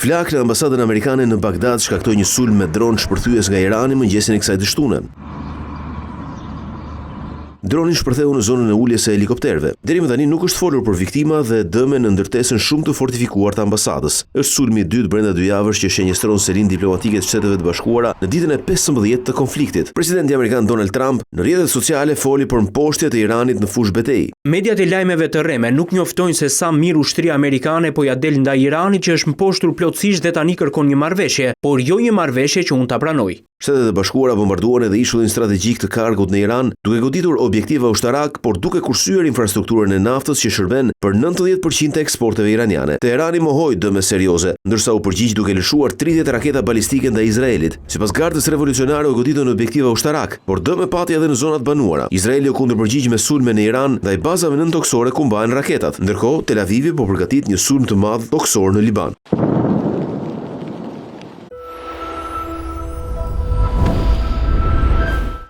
Flak në ambasadën amerikane në Bagdad shkaktoi një sulm me dron shpërthyes nga Irani mëngjesin e kësaj dështune. Droni shpërtheu në zonën e uljes së helikopterëve. Deri më tani nuk është folur për viktima dhe dëme në ndërtesën shumë të fortifikuar të ambasadës. Është sulmi i dytë brenda 2 javësh që shënjestron selin diplomatike të Shteteve të Bashkuara në ditën e 15 të konfliktit. Presidenti amerikan Donald Trump në rrjetet sociale foli për mposhtjet e Iranit në fushë betejë. Mediat e lajmeve të rreme nuk njoftojnë se sa mirë ushtria amerikane po ja del ndaj Iranit që është mposhtur plotësisht dhe tani kërkon një marrëveshje, por jo një marrëveshje që unë ta pranoj. Shtetet e Bashkuara bombarduan edhe ishullin strategjik të kargut në Iran, duke goditur objektiva ushtarak, por duke kursyer infrastrukturën e naftës që shërben për 90% të eksporteve iraniane. Teherani mohoi dëme serioze, ndërsa u përgjigj duke lëshuar 30 raketa balistike ndaj Izraelit. Sipas Gardës Revolucionare u goditën objektiva ushtarak, por dëme pati edhe në zonat banuara. Izraeli u kundërpërgjigj me sulme në Iran ndaj bazave nën toksore ku mbahen raketat, ndërkohë Tel Avivi po përgatit një sulm të madh toksor në Liban.